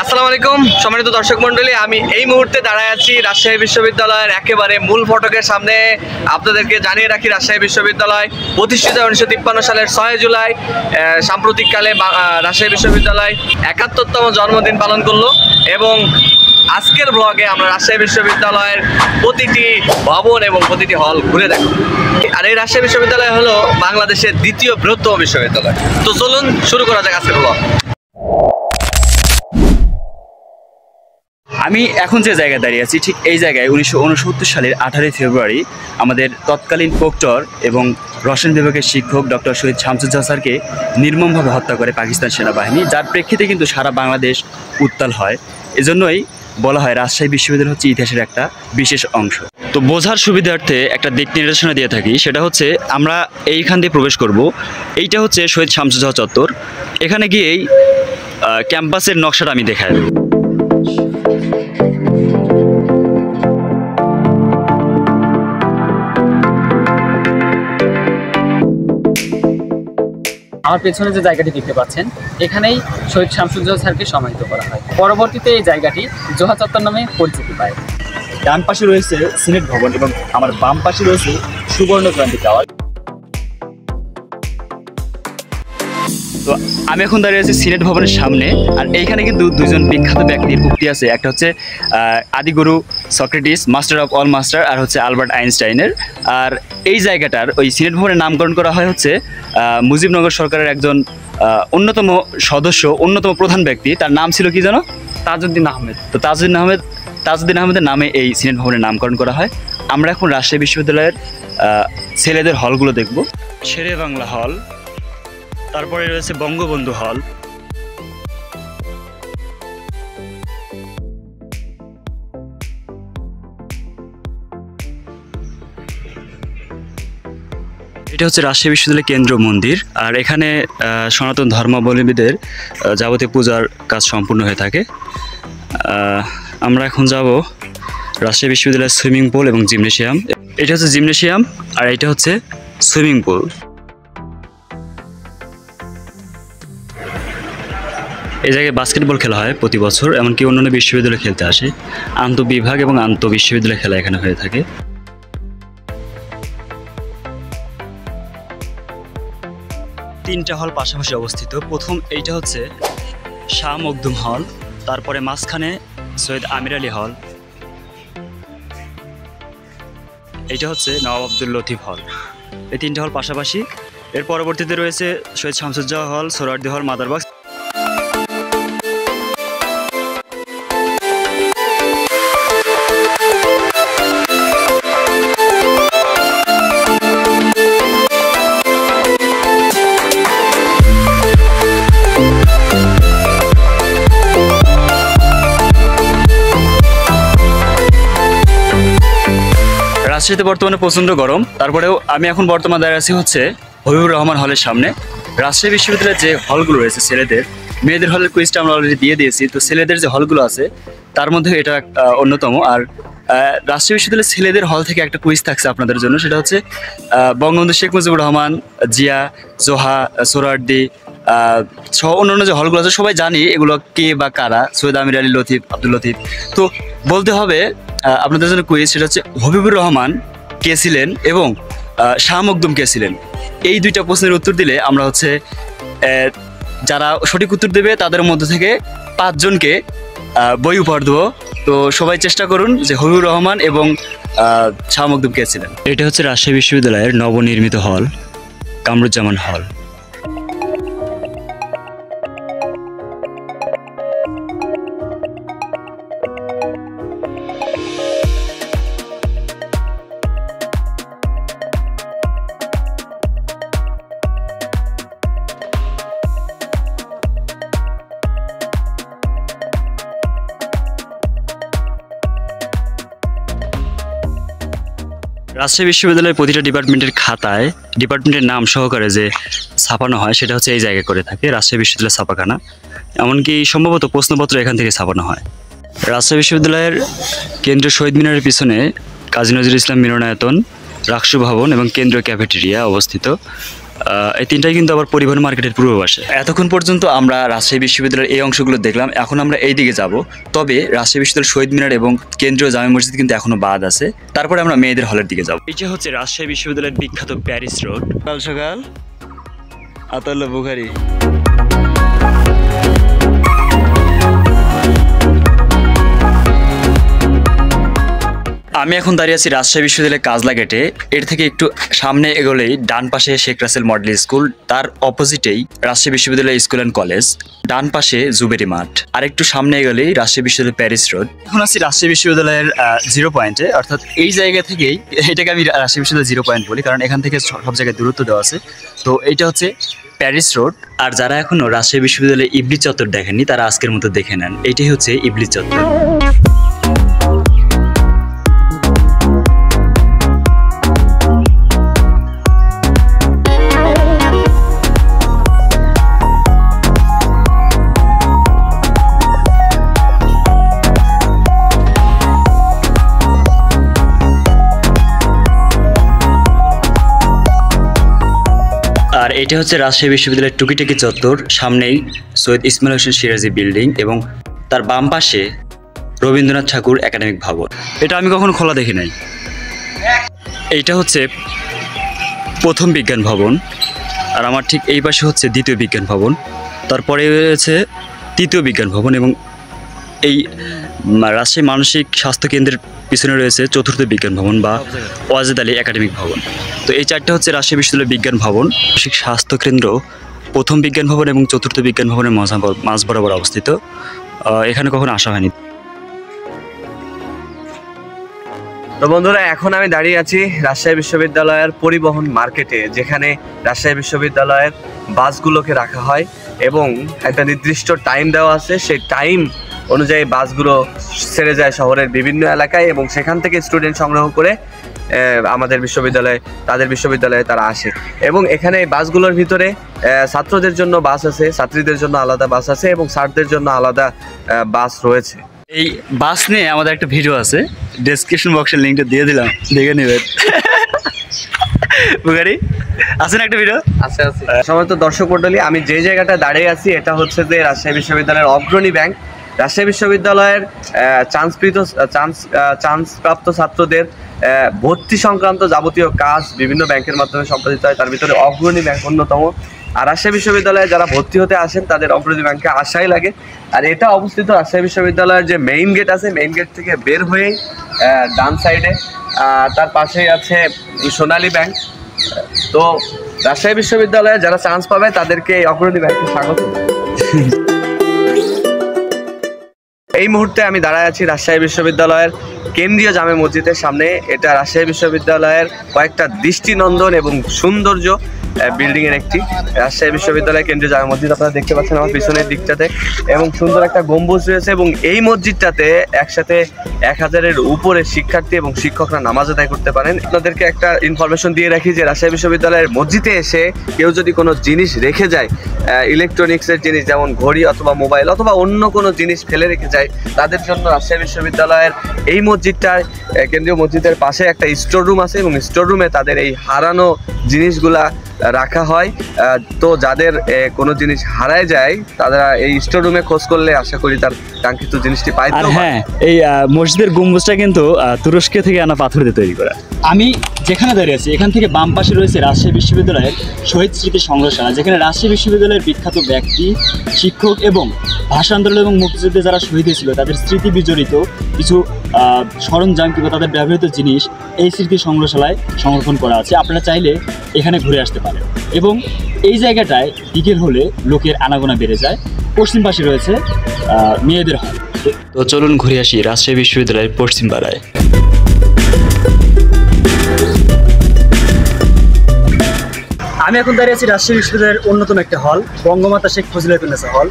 আসসালামু আলাইকুম সম্মানিত দর্শক মণ্ডলী, আমি এই মুহূর্তে দাঁড়ায় আছি রাজশাহী বিশ্ববিদ্যালয়ের একেবারে মূল ফটকের সামনে। আপনাদেরকে জানিয়ে রাখি, রাজশাহী বিশ্ববিদ্যালয় প্রতিষ্ঠিত 1953 সালের 6 জুলাই। সাম্প্রতিককালে রাজশাহী বিশ্ববিদ্যালয় 71তম জন্মদিন পালন করলো এবং আজকের ব্লগে আমরা রাজশাহী বিশ্ববিদ্যালয়ের প্রতিটি ভবন এবং প্রতিটি হল ঘুরে দেখো। আর এই রাজশাহী বিশ্ববিদ্যালয় হলো বাংলাদেশের দ্বিতীয় বৃহত্তম বিশ্ববিদ্যালয়। তো চলুন শুরু করা যাক আজকের ব্লগ। আমি এখন যে জায়গায় দাঁড়িয়ে আছি ঠিক এই জায়গায় 1969 সালের 18 ফেব্রুয়ারি আমাদের তৎকালীন প্রক্টর এবং রসায়ন বিভাগের শিক্ষক ডক্টর শহীদ শামসুজ্জামান স্যারকে নির্মমভাবে হত্যা করে পাকিস্তান সেনাবাহিনী, যার প্রেক্ষিতে কিন্তু সারা বাংলাদেশ উত্তাল হয়। এজন্যই বলা হয় রাজশাহী বিশ্ববিদ্যালয় হচ্ছে ইতিহাসের একটা বিশেষ অংশ। তো বোঝার সুবিধার্থে একটা দিক নির্দেশনা দিয়ে থাকি, সেটা হচ্ছে আমরা এইখান দিয়ে প্রবেশ করব। এইটা হচ্ছে শহীদ শামসুজ্জামান চত্বর। এখানে গিয়েই ক্যাম্পাসের নকশাটা আমি দেখাই দেব। আমার পেছনে যে জায়গাটি দেখতে পাচ্ছেন, এখানেই শহীদ শামসুজ্জামান স্যারকে সমাহিত করা হয়। পরবর্তীতে এই জায়গাটি জোহা চত্বর নামে পরিচিতি পায়। ডান পাশে রয়েছে সিনেট ভবন এবং আমার বাম পাশে রয়েছে সুবর্ণ ক্রান্তি টাওয়ার। তো আমি এখন দাঁড়িয়ে আছি সিনেট ভবনের সামনে, আর এইখানে কিন্তু দুইজন বিখ্যাত ব্যক্তির উক্তি আছে। একটা হচ্ছে আদিগুরু Socrates, master of all master, আর হচ্ছে আলবার্ট আইনস্টাইনের। আর এই জায়গাটার ওই সিনেট ভবনের নামকরণ করা হয় হচ্ছে মুজিবনগর সরকারের একজন অন্যতম সদস্য, অন্যতম প্রধান ব্যক্তি, তার নাম ছিল কি জানো? তাজউদ্দিন আহমেদ। তো তাজউদ্দিন আহমেদের নামে এই সিনেট ভবনের নামকরণ করা হয়। আমরা এখন রাজশাহী বিশ্ববিদ্যালয়ের ছেলেদের হলগুলো দেখব। শেরে বাংলা হল, তারপরে রয়েছে বঙ্গবন্ধু হল, এটা হচ্ছে রাজশাহী বিশ্ববিদ্যালয় কেন্দ্র মন্দির। আর এখানে সনাতন ধর্মাবলম্বীদের যাবতীয় পূজার কাজ সম্পূর্ণ হয়ে থাকে। আমরা এখন যাব রাজশাহী বিশ্ববিদ্যালয়ের সুইমিং পুল এবং জিমনেশিয়াম। এটা হচ্ছে জিমনেশিয়াম আর এটা হচ্ছে সুইমিং পুল। এই জায়গায় বাস্কেটবল খেলা হয় প্রতি বছর, এমনকি অন্যান্য বিশ্ববিদ্যালয় খেলতে আসে। আন্তঃবিভাগ এবং আন্তঃবিশ্ববিদ্যালয় খেলা এখানে হয়ে থাকে। তিনটা হল পাশাপাশি অবস্থিত। প্রথম এইটা হচ্ছে শাহ মখদুম হল, তারপরে মাঝখানে সৈয়দ আমির আলী হল, এইটা হচ্ছে নওয়াব আব্দুল লতিফ হল। এই তিনটা হল পাশাপাশি। এর পরবর্তীতে রয়েছে শহীদ শামসুজ্জামান হল, সোহরাওয়ার্দী হল, মাদারবাগ। রাজশাহীতে বর্তমানে প্রচণ্ড গরম, তারপরেও আমি এখন বর্তমানে দাঁড়িয়ে আছি হচ্ছে হবিবুর রহমান হলের সামনে। রাজশাহী বিশ্ববিদ্যালয়ের যে হলগুলো রয়েছে ছেলেদের, মেয়েদের হলের কুইজটা আমরা অলরেডি দিয়ে দিয়েছি। তো ছেলেদের যে হলগুলো আছে তার মধ্যে এটা অন্যতম। আর রাজশাহী বিশ্ববিদ্যালয়ের ছেলেদের হল থেকে একটা কুইজ থাকছে আপনাদের জন্য, সেটা হচ্ছে বঙ্গবন্ধু শেখ মুজিবুর রহমান, জিয়া, জোহা, সোহরাওয়ার্দী সহ অন্যান্য যে হলগুলো আছে সবাই জানি এগুলো কে বা কারা। সৈয়দ আমির আলী লতিফ, আব্দুল লতিফ। তো বলতে হবে আপনাদের জন্য কুইজ, সেটা হচ্ছে হবিবুর রহমান কে ছিলেন এবং শাহ মখদুম কে ছিলেন। এই দুইটা প্রশ্নের উত্তর দিলে আমরা হচ্ছে যারা সঠিক উত্তর দেবে তাদের মধ্য থেকে 5 জনকে বই উপহার দেবো। তো সবাই চেষ্টা করুন যে হবিবুর রহমান এবং শাহ মখদুম কে ছিলেন। এটা হচ্ছে রাজশাহী বিশ্ববিদ্যালয়ের নবনির্মিত হল, কামরুজ্জামান হল। রাজশাহী বিশ্ববিদ্যালয়ের প্রতিটা ডিপার্টমেন্টের খাতায় ডিপার্টমেন্টের নাম সহকারে যে ছাপানো হয় সেটা হচ্ছে এই জায়গায় করে থাকে, রাজশাহী বিশ্ববিদ্যালয়ের ছাপাখানা। এমনকি সম্ভবত প্রশ্নপত্র এখান থেকে ছাপানো হয়। রাজশাহী বিশ্ববিদ্যালয়ের কেন্দ্রীয় শহীদ মিনারের পিছনে কাজী নজরুল ইসলাম মিলনায়তন, রাষ্ট্র ভবন এবং কেন্দ্রীয় ক্যাফেটেরিয়া অবস্থিত। এই তিনটাই কিন্তু আবার পরিবহন মার্কেটের পূর্ব পাশে। এতক্ষণ পর্যন্ত আমরা রাজশাহী বিশ্ববিদ্যালয়ের এই অংশগুলো দেখলাম, এখন আমরা এই দিকে যাব। তবে রাজশাহী বিশ্ববিদ্যালয়ের শহীদ মিনার এবং কেন্দ্রীয় জামে মসজিদ কিন্তু এখনো বাদ আছে। তারপরে আমরা মেয়েদের হলের দিকে যাব। এটা হচ্ছে রাজশাহী বিশ্ববিদ্যালয়ের বিখ্যাত প্যারিস রোড। সকাল সকাল আতাল্লা বুখারি। আমি এখন দাঁড়িয়ে আছি রাজশাহী বিশ্ববিদ্যালয়ের কাজলা গেটে। এর থেকে একটু সামনে এগোলেই ডান পাশে শেখ রাসেল মডেল স্কুল, তার অপোজিটেই রাজশাহী বিশ্ববিদ্যালয় স্কুল অ্যান্ড কলেজ, ডান পাশে জুবেরি মাঠ, আর একটু সামনে এগোলেই রাজশাহী বিশ্ববিদ্যালয় প্যারিস রোড। এখন আছি রাজশাহী বিশ্ববিদ্যালয়ের 0 পয়েন্টে, অর্থাৎ এই জায়গা থেকেই, এটাকে আমি রাজশাহী বিশ্ববিদ্যালয় 0 পয়েন্ট বলি কারণ এখান থেকে সব জায়গায় দূরত্ব দেওয়া আছে। তো এইটা হচ্ছে প্যারিস রোড। আর যারা এখনো রাজশাহী বিশ্ববিদ্যালয়ে ইবলিস চত্বর দেখেননি তারা আজকের মতো দেখে নেন, এইটাই হচ্ছে ইবলিস চত্বর। আর এটা হচ্ছে রাজশাহী বিশ্ববিদ্যালয়ের টুকিটাকি চত্বর, সামনেই সৈয়দ ইসমাইল হোসেন সিরাজি বিল্ডিং এবং তার বাম পাশে রবীন্দ্রনাথ ঠাকুর একাডেমিক ভবন। এটা আমি কখনো খোলা দেখি নাই। এইটা হচ্ছে প্রথম বিজ্ঞান ভবন, আর আমার ঠিক এই পাশে হচ্ছে দ্বিতীয় বিজ্ঞান ভবন, তারপরে রয়েছে তৃতীয় বিজ্ঞান ভবন এবং এই রাজশাহী মানসিক স্বাস্থ্য কেন্দ্রের পিছনে রয়েছে চতুর্থ বিজ্ঞান ভবন বা ওয়াজেদ আলী একাডেমিক ভবন। তো এই চারটা হচ্ছে রাজশাহী বিশ্ববিদ্যালয় বিজ্ঞান ভবন। মানসিক স্বাস্থ্য কেন্দ্র প্রথম বিজ্ঞান ভবন এবং চতুর্থ বিজ্ঞান ভবনের মাঝ বরাবর অবস্থিত। এখানে কখনো আসা হয়নি। তো বন্ধুরা, এখন আমি দাঁড়িয়ে আছি রাজশাহী বিশ্ববিদ্যালয়ের পরিবহন মার্কেটে, যেখানে রাজশাহী বিশ্ববিদ্যালয়ের বাসগুলোকে রাখা হয় এবং একটা নির্দিষ্ট টাইম দেওয়া আছে। সেই টাইম অনুযায়ী বাসগুলো ছেড়ে যায় শহরের বিভিন্ন এলাকায় এবং সেখান থেকে স্টুডেন্ট সংগ্রহ করে আমাদের বিশ্ববিদ্যালয়ে, তাদের বিশ্ববিদ্যালয়ে তারা আসে। এবং এখানে এই বাসগুলোর ভিতরে ছাত্রদের জন্য বাস আছে, ছাত্রীদের জন্য আলাদা বাস আছে এবং স্যারদের জন্য আলাদা বাস রয়েছে। এই বাস নিয়ে আমাদের একটা ভিডিও আছে, ডেসক্রিপশন বক্সের লিঙ্কটা দিয়ে দিলাম, দেখে নেবেন। বুখারি আছে না একটা ভিডিও? আছে। সমস্ত দর্শক মণ্ডলী, আমি যে জায়গাটা দাঁড়িয়ে আছি এটা হচ্ছে যে রাজশাহী বিশ্ববিদ্যালয়ের অগ্রণী ব্যাংক। রাজশাহী বিশ্ববিদ্যালয়ের চান্সপ্রাপ্ত ছাত্রদের ভর্তি সংক্রান্ত যাবতীয় কাজ বিভিন্ন ব্যাংকের মাধ্যমে সম্পাদিত হয়, তার ভিতরে অগ্রণী ব্যাংক অন্যতম। আর রাজশাহী বিশ্ববিদ্যালয়ে যারা ভর্তি হতে আসেন তাদের অগ্রণী ব্যাংকে আসাই লাগে। আর এটা অবস্থিত রাজশাহী বিশ্ববিদ্যালয়ের যে মেইন গেট আছে, মেইন গেট থেকে বের হয়েই ডান সাইডে, তার পাশেই আছে সোনালী ব্যাংক। তো রাজশাহী বিশ্ববিদ্যালয়ে যারা চান্স পাবে তাদেরকে এই অগ্রণী ব্যাংকে স্বাগত। এই মুহূর্তে আমি দাঁড়ায় আছি রাজশাহী বিশ্ববিদ্যালয়ের কেন্দ্রীয় জামে মসজিদের সামনে। এটা রাজশাহী বিশ্ববিদ্যালয়ের কয়েকটা দৃষ্টিনন্দন এবং সৌন্দর্য বিল্ডিং এর একটি। রাজশাহী বিশ্ববিদ্যালয়ের কেন্দ্রীয় জামে মসজিদ আপনারা দেখতে পাচ্ছেন আমার পিছনের দিকটাতে, এবং সুন্দর একটা গম্বুজ রয়েছে। এবং এই মসজিদটাতে একসাথে 1000-এর উপরে শিক্ষার্থী এবং শিক্ষকরা নামাজ আদায় করতে পারেন। আপনাদেরকে একটা ইনফরমেশন দিয়ে রাখি যে রাজশাহী বিশ্ববিদ্যালয়ের মসজিদে এসে কেউ যদি কোনো জিনিস রেখে যায়, ইলেকট্রনিক্সের জিনিস যেমন ঘড়ি অথবা মোবাইল অথবা অন্য কোনো জিনিস ফেলে রেখে যায়, তাদের জন্য রাজশাহী বিশ্ববিদ্যালয়ের এই মসজিদটার কেন্দ্রীয় মসজিদের পাশে একটা স্টোর রুম আছে এবং স্টোর রুমে তাদের এই হারানো জিনিসগুলা রাখা হয়। তো যাদের কোনো জিনিস হারায় যায় তারা এই স্টোর রুমে খোঁজ করলে আশা করি তার কাঙ্ক্ষিত জিনিসটি পায়। আর হ্যাঁ, এই মসজিদের গম্বুজটা কিন্তু তুরস্ক থেকে আনা পাথর দিয়ে তৈরি করা। আমি যেখানে দাঁড়িয়ে আছি এখান থেকে বাম পাশে রয়েছে রাজশাহী বিশ্ববিদ্যালয়ের শহীদ স্মৃতি সংগ্রহশালা, যেখানে রাজশাহী বিশ্ববিদ্যালয়ের বিখ্যাত ব্যক্তি, শিক্ষক এবং ভাষা আন্দোলন এবং মুক্তিযুদ্ধে যারা শহীদ হয়েছিল তাদের স্মৃতি বিজড়িত কিছু সরঞ্জাম কিংবা তাদের ব্যবহৃত জিনিস এই স্মৃতি সংগ্রহশালায় সংরক্ষণ করা আছে। আপনারা চাইলে এখানে ঘুরে আসতে পারেন। এবং এই জায়গাটায় বিকেল হলে লোকের আনাগোনা বেড়ে যায়। পশ্চিম পাশে রয়েছে মেয়েদের হল। তো চলুন ঘুরে আসি রাজশাহী বিশ্ববিদ্যালয়ের পশ্চিম পাড়ায়। আমি এখন দাঁড়িয়ে আছি রাজশাহী বিশ্ববিদ্যালয়ের অন্যতম একটা হল, বঙ্গমাতা শেখ ফজিলাতুন্নেসা হল।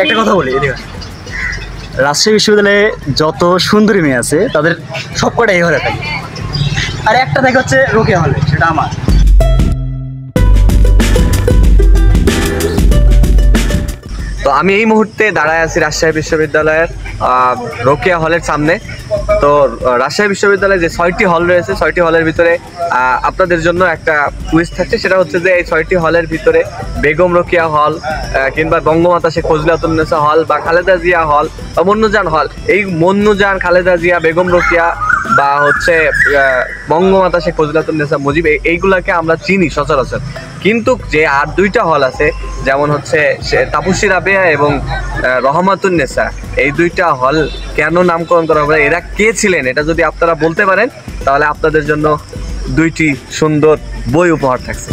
একটা কথা বলি, এদিকে রাজশাহী বিশ্ববিদ্যালয়ে যত সুন্দরী মেয়ে আছে তাদের সবকটা এই হলে থাকে, আর একটা থাকে হচ্ছে রোকেয়া হলে, সেটা আমার। তো তো আমি এই মুহূর্তে দাঁড়ায় আছি রাজশাহী বিশ্ববিদ্যালয়ের রোকেয়া হলের সামনে। তো রাজশাহী বিশ্ববিদ্যালয়ে যে 6টি হল রয়েছে, 6টি হলের ভিতরে আপনাদের জন্য একটা কুইজ থাকছে। সেটা হচ্ছে যে এই 6টি হলের ভিতরে বেগম রোকেয়া হল কিংবা বঙ্গমাতা শেখ ফজিলাতুন্নেসা হল বা খালেদা জিয়া হল বা মন্নুজান হল, এই মন্নুজান, খালেদা জিয়া, বেগম রোকেয়া বা হচ্ছে বঙ্গমাতা শেখ ফজিলাতুন্নেসা মুজিব, এইগুলাকে আমরা চিনি সচরাচর। কিন্তু যে আর 2টা হল আছে, যেমন হচ্ছে তাপসী রাবেয়া এবং রহমাতুন্নেসা, এই 2টা হল কেন নামকরণ করা হবে, এরা কে ছিলেন, এটা যদি আপনারা বলতে পারেন তাহলে আপনাদের জন্য 2টি সুন্দর বই উপহার থাকছে।